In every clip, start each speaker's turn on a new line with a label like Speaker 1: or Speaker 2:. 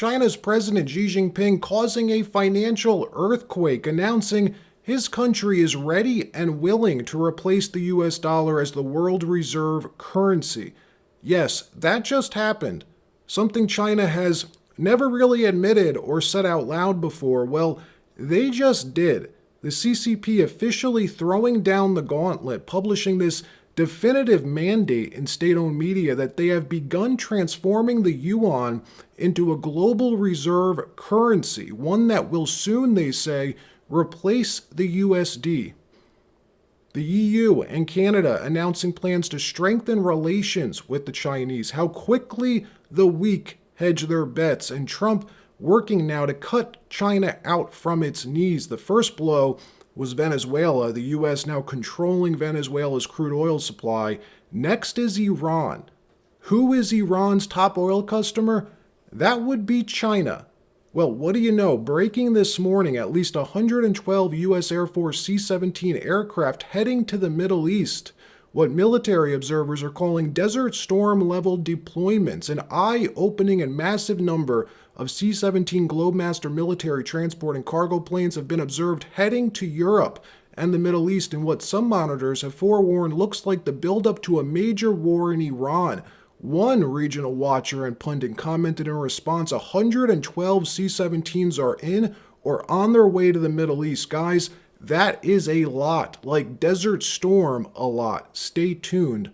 Speaker 1: China's President Xi Jinping causing a financial earthquake, announcing his country is ready and willing to replace the US dollar as the world reserve currency. Yes, that just happened. Something China has never really admitted or said out loud before. Well, they just did. The CCP officially throwing down the gauntlet, publishing this definitive mandate in state-owned media that they have begun transforming the yuan into a global reserve currency, one that will soon, they say, replace the USD. The EU and Canada announcing plans to strengthen relations with the Chinese. How quickly the weak hedge their bets, and Trump working now to cut China out from its knees. The first blow was Venezuela, the U.S. now controlling Venezuela's crude oil supply. Next is Iran. Who is Iran's top oil customer? That would be China. Well, what do you know? Breaking this morning, at least 112 U.S. Air Force C-17 aircraft heading to the Middle East. What military observers are calling Desert Storm-level deployments. An eye-opening and massive number of C-17 Globemaster military transport and cargo planes have been observed heading to Europe and the Middle East in what some monitors have forewarned looks like the buildup to a major war in Iran. One regional watcher and pundit commented in response, 112 C-17s are in or on their way to the Middle East. Guys, that is a lot, like Desert Storm a lot. Stay tuned.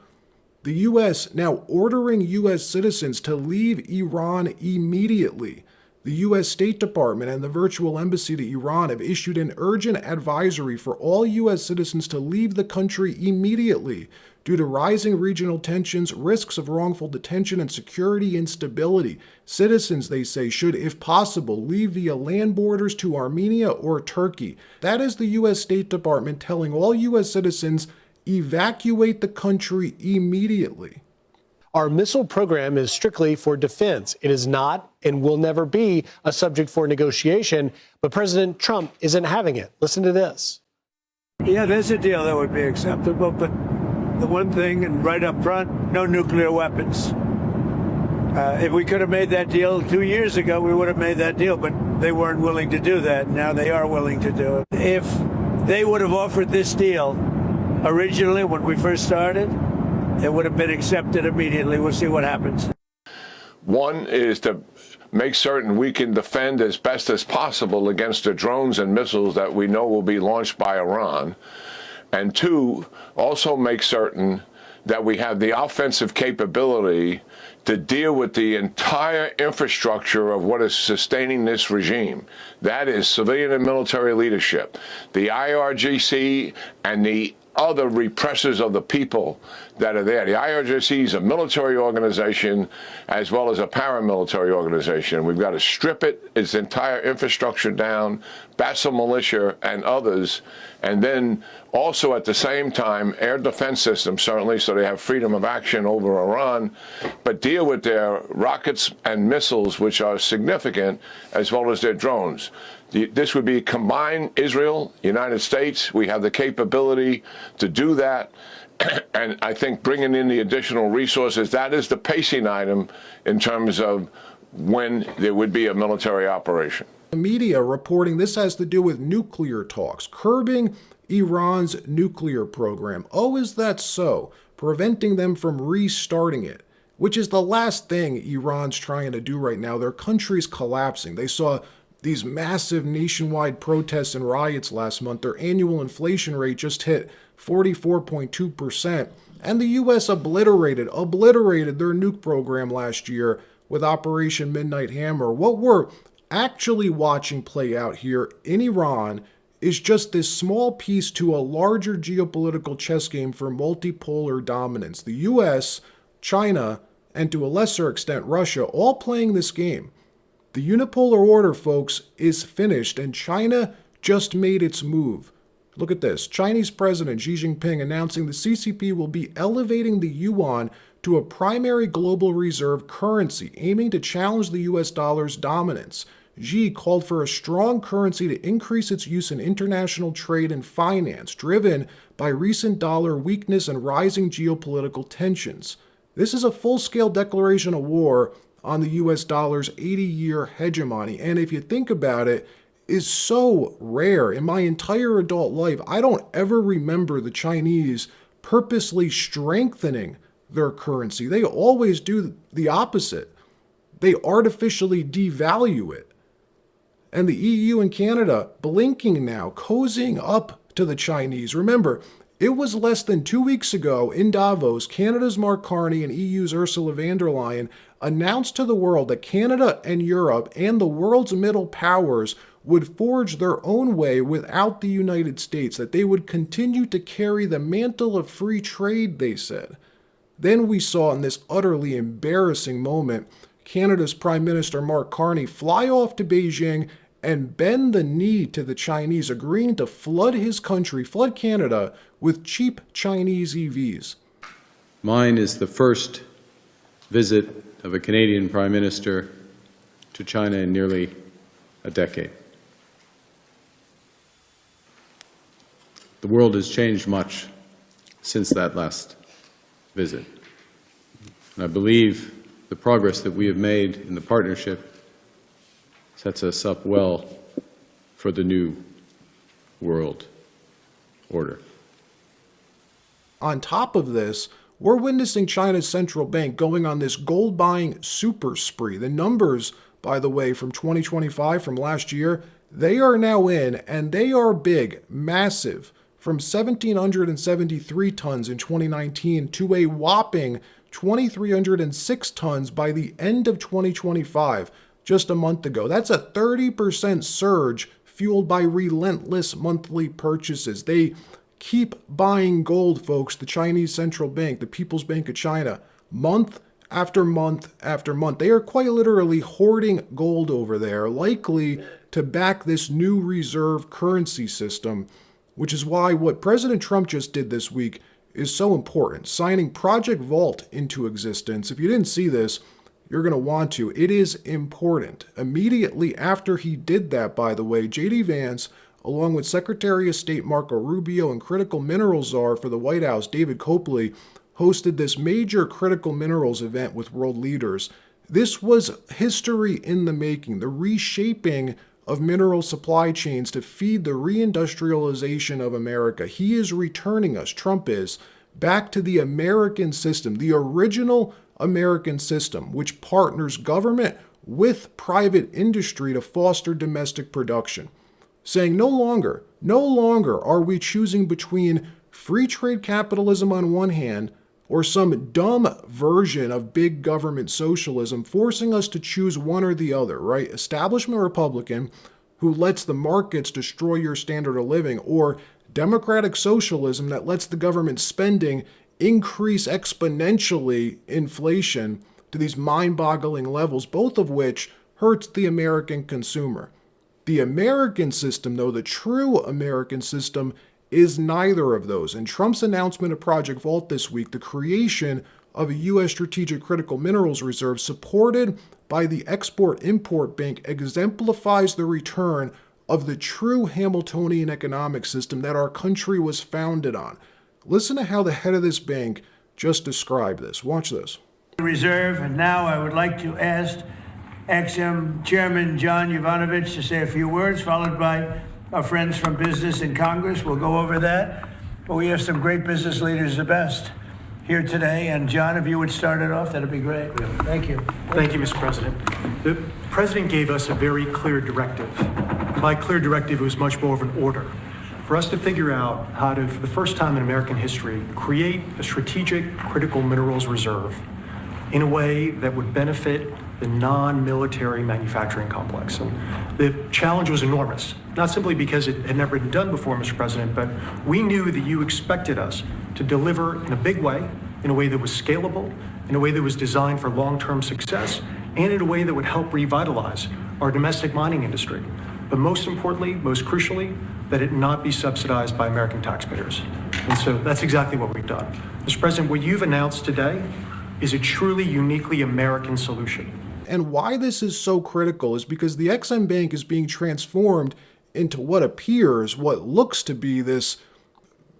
Speaker 1: The U.S. now ordering U.S. citizens to leave Iran immediately. The U.S. State Department and the virtual embassy to Iran have issued an urgent advisory for all U.S. citizens to leave the country immediately due to rising regional tensions, risks of wrongful detention, and security instability. Citizens, they say, should, if possible, leave via land borders to Armenia or Turkey. That is the U.S. State Department telling all U.S. citizens, evacuate the country immediately.
Speaker 2: Our missile program is strictly for defense. It is not and will never be a subject for negotiation, but President Trump isn't having it. Listen to this.
Speaker 3: Yeah, there's a deal that would be acceptable, but the one thing, and right up front, no nuclear weapons. If we could have made that deal 2 years ago, we would have made that deal, but they weren't willing to do that. Now they are willing to do it. If they would have offered this deal originally when we first started, it would have been accepted immediately. We'll see what happens.
Speaker 4: One is to make certain we can defend as best as possible against the drones and missiles that we know will be launched by Iran. And two, also make certain that we have the offensive capability to deal with the entire infrastructure of what is sustaining this regime. That is civilian and military leadership, the IRGC and the other repressors of the people that are there. The IRGC is a military organization as well as a paramilitary organization. We've got to strip its entire infrastructure down, Basel militia and others, and then also at the same time air defense systems, certainly, so they have freedom of action over Iran, but deal with their rockets and missiles, which are significant, as well as their drones. This would be combined Israel, United States. We have the capability to do that. And I think bringing in the additional resources, that is the pacing item in terms of when there would be a military operation.
Speaker 1: The media reporting this has to do with nuclear talks, curbing Iran's nuclear program. Oh, is that so? Preventing them from restarting it, which is the last thing Iran's trying to do right now. Their country's collapsing. They saw these massive nationwide protests and riots last month. Their annual inflation rate just hit 44.2%. And the U.S. obliterated their nuke program last year with Operation Midnight Hammer. What we're actually watching play out here in Iran is just this small piece to a larger geopolitical chess game for multipolar dominance. The U.S., China, and to a lesser extent Russia, all playing this game. The unipolar order, folks, is finished, and China just made its move. Look at this. Chinese President Xi Jinping announcing the CCP will be elevating the yuan to a primary global reserve currency, aiming to challenge the US dollar's dominance. Xi called for a strong currency to increase its use in international trade and finance, driven by recent dollar weakness and rising geopolitical tensions. This is a full-scale declaration of war on the US dollar's 80-year hegemony. And if you think about it, is so rare. In my entire adult life, I don't ever remember the Chinese purposely strengthening their currency. They always do the opposite. They artificially devalue it. And the EU and Canada blinking now, cozying up to the Chinese. Remember, it was less than 2 weeks ago in Davos, Canada's Mark Carney and EU's Ursula von der Leyen announced to the world that Canada and Europe and the world's middle powers would forge their own way without the United States, that they would continue to carry the mantle of free trade, they said. Then we saw in this utterly embarrassing moment, Canada's Prime Minister Mark Carney fly off to Beijing and bend the knee to the Chinese, agreeing to flood his country, flood Canada, with cheap Chinese EVs.
Speaker 5: Mine is the first visit of a Canadian Prime Minister to China in nearly a decade. The world has changed much since that last visit. And I believe the progress that we have made in the partnership sets us up well for the new world order.
Speaker 1: On top of this, we're witnessing China's central bank going on this gold buying super spree. The numbers, by the way, from 2025, from last year, they are now in, and they are big, massive, from 1,773 tons in 2019 to a whopping 2,306 tons by the end of 2025, just a month ago. That's a 30% surge fueled by relentless monthly purchases. They keep buying gold, folks, the Chinese central bank, the People's Bank of China, month after month after month. They are quite literally hoarding gold over there, likely to back this new reserve currency system, which is why what President Trump just did this week is so important, signing Project Vault into existence. If you didn't see this, you're going to want to. It is important. Immediately after he did that, by the way, J.D. Vance, along with Secretary of State Marco Rubio and critical minerals czar for the White House, David Copley, hosted this major critical minerals event with world leaders. This was history in the making, the reshaping of mineral supply chains to feed the reindustrialization of America. He is returning us, Trump is, back to the American system, the original American system, which partners government with private industry to foster domestic production. Saying no longer are we choosing between free trade capitalism on one hand or some dumb version of big government socialism forcing us to choose one or the other, right? Establishment Republican, who lets the markets destroy your standard of living, or democratic socialism that lets the government spending increase exponentially inflation to these mind-boggling levels, both of which hurts the American consumer. The American system, though, the true American system, is neither of those. And Trump's announcement of Project Vault this week, the creation of a U.S. strategic critical minerals reserve supported by the Export-Import Bank, exemplifies the return of the true Hamiltonian economic system that our country was founded on. Listen to how the head of this bank just described this. Watch this.
Speaker 3: Reserve, and now I would like to ask Ex-Im Chairman John Yovanovitch to say a few words, followed by our friends from business in Congress. We'll go over that. But we have some great business leaders, the best, here today. And John, if you would start it off, that'd be great. Thank you.
Speaker 6: Thank you, Mr. President. The President gave us a very clear directive. By clear directive, it was much more of an order for us to figure out how to, for the first time in American history, create a strategic critical minerals reserve in a way that would benefit the non-military manufacturing complex. And the challenge was enormous, not simply because it had never been done before, Mr. President, but we knew that you expected us to deliver in a big way, in a way that was scalable, in a way that was designed for long-term success, and in a way that would help revitalize our domestic mining industry. But most importantly, most crucially, that it not be subsidized by American taxpayers. And so that's exactly what we've done. Mr. President, what you've announced today is a truly uniquely American solution.
Speaker 1: And why this is so critical is because the Ex-Im Bank is being transformed into what appears, what looks to be this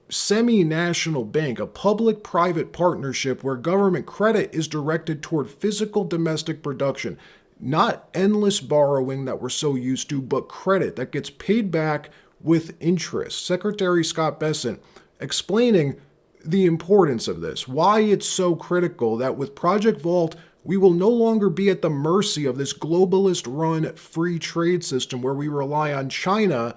Speaker 1: semi-national bank, a public-private partnership where government credit is directed toward physical domestic production, not endless borrowing that we're so used to, but credit that gets paid back with interest. Secretary Scott Bessent explaining the importance of this, why it's so critical that with Project Vault, we will no longer be at the mercy of this globalist-run free trade system where we rely on China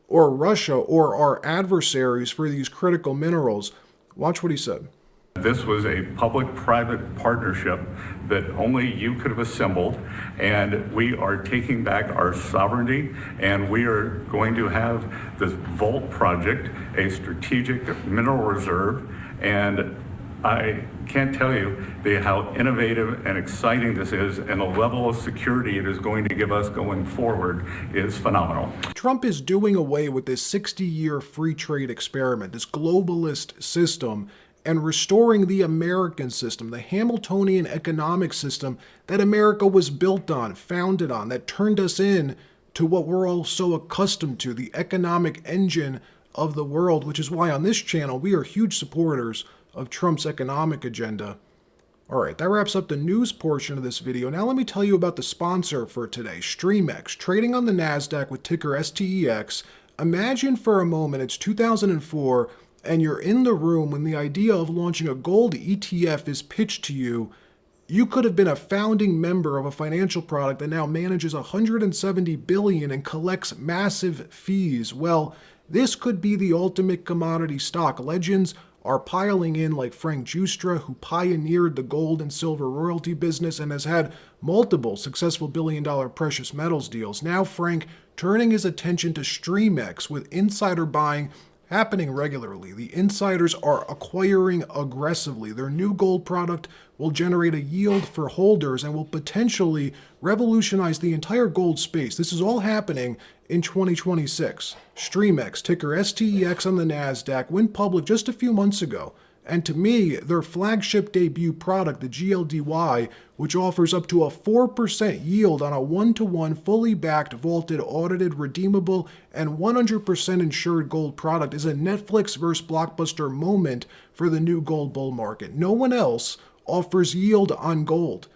Speaker 1: or Russia or our adversaries for these critical minerals. Watch what he said.
Speaker 7: This was a public-private partnership that only you could have assembled, and we are taking back our sovereignty, and we are going to have this Vault project, a strategic mineral reserve, and I can't tell you how innovative and exciting this is, and the level of security it is going to give us going forward is phenomenal.
Speaker 1: Trump is doing away with this 60-year free trade experiment, this globalist system, and restoring the American system, the Hamiltonian economic system that America was built on, founded on, that turned us in to what we're all so accustomed to, the economic engine of the world, which is why on this channel we are huge supporters of Trump's economic agenda. All right, that wraps up the news portion of this video. Now let me tell you about the sponsor for today, StreamX, trading on the NASDAQ with ticker STEX. Imagine for a moment it's 2004 and you're in the room when the idea of launching a gold ETF is pitched to you. You could have been a founding member of a financial product that now manages $170 billion and collects massive fees. Well, this could be the ultimate commodity stock. Legends are piling in like Frank Giustra, who pioneered the gold and silver royalty business and has had multiple successful billion-dollar precious metals deals. Now Frank turning his attention to StreamX with insider buying happening regularly. The insiders are acquiring aggressively. Their new gold product will generate a yield for holders and will potentially revolutionize the entire gold space. This is all happening in 2026. StreamX, ticker STEX on the NASDAQ, went public just a few months ago. And to me, their flagship debut product, the GLDY, which offers up to a 4% yield on a one-to-one, fully backed, vaulted, audited, redeemable, and 100% insured gold product, is a Netflix versus Blockbuster moment for the new gold bull market. No one else offers yield on gold.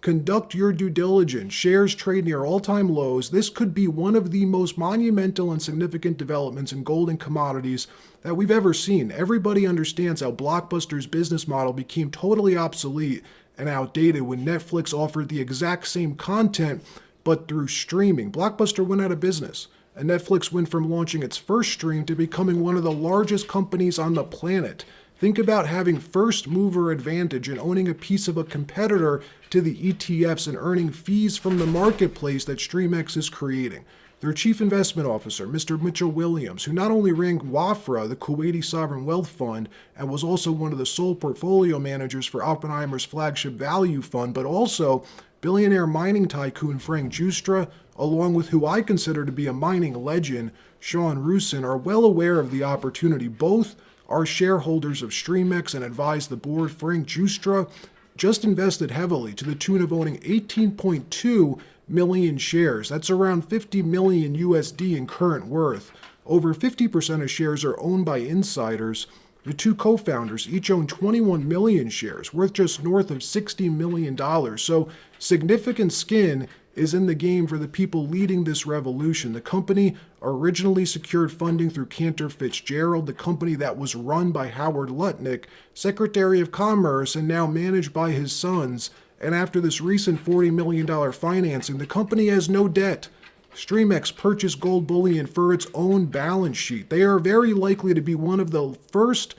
Speaker 1: Conduct your due diligence. Shares trade near all-time lows. This could be one of the most monumental and significant developments in gold and commodities that we've ever seen. Everybody understands how Blockbuster's business model became totally obsolete and outdated when Netflix offered the exact same content, but through streaming. Blockbuster went out of business, and Netflix went from launching its first stream to becoming one of the largest companies on the planet. Think about having first mover advantage and owning a piece of a competitor to the ETFs and earning fees from the marketplace that StreamX is creating. Their chief investment officer, Mr. Mitchell Williams, who not only ran WAFRA, the Kuwaiti Sovereign Wealth Fund, and was also one of the sole portfolio managers for Oppenheimer's flagship value fund, but also billionaire mining tycoon Frank Giustra, along with who I consider to be a mining legend, Sean Rusin, are well aware of the opportunity. Both are shareholders of StreamX and advise the board. Frank Giustra just invested heavily to the tune of owning 18.2 million shares. That's around 50 million USD in current worth. Over 50% of shares are owned by insiders. The two co-founders each own 21 million shares, worth just north of $60 million. So significant skin is in the game for the people leading this revolution. The company originally secured funding through Cantor Fitzgerald, the company that was run by Howard Lutnick, Secretary of Commerce, and now managed by his sons. And after this recent $40 million financing, the company has no debt. StreamX purchased gold bullion for its own balance sheet. They are very likely to be one of the first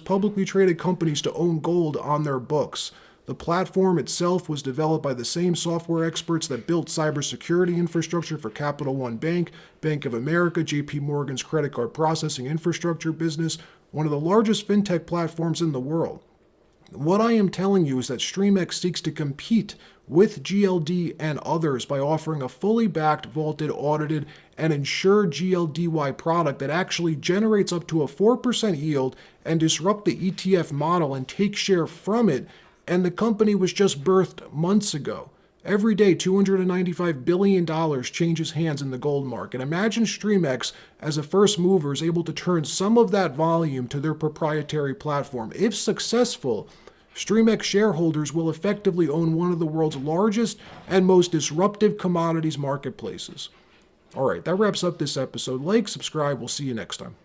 Speaker 1: publicly traded companies to own gold on their books. The platform itself was developed by the same software experts that built cybersecurity infrastructure for Capital One Bank, Bank of America, JP Morgan's credit card processing infrastructure business, one of the largest fintech platforms in the world. What I am telling you is that StreamX seeks to compete with GLD and others by offering a fully backed, vaulted, audited, and insured GLDY product that actually generates up to a 4% yield and disrupt the ETF model and take share from it. And the company was just birthed months ago. Every day, $295 billion changes hands in the gold market. Imagine StreamX, as a first mover, is able to turn some of that volume to their proprietary platform. If successful, StreamX shareholders will effectively own one of the world's largest and most disruptive commodities marketplaces. All right, that wraps up this episode. Like, subscribe. We'll see you next time.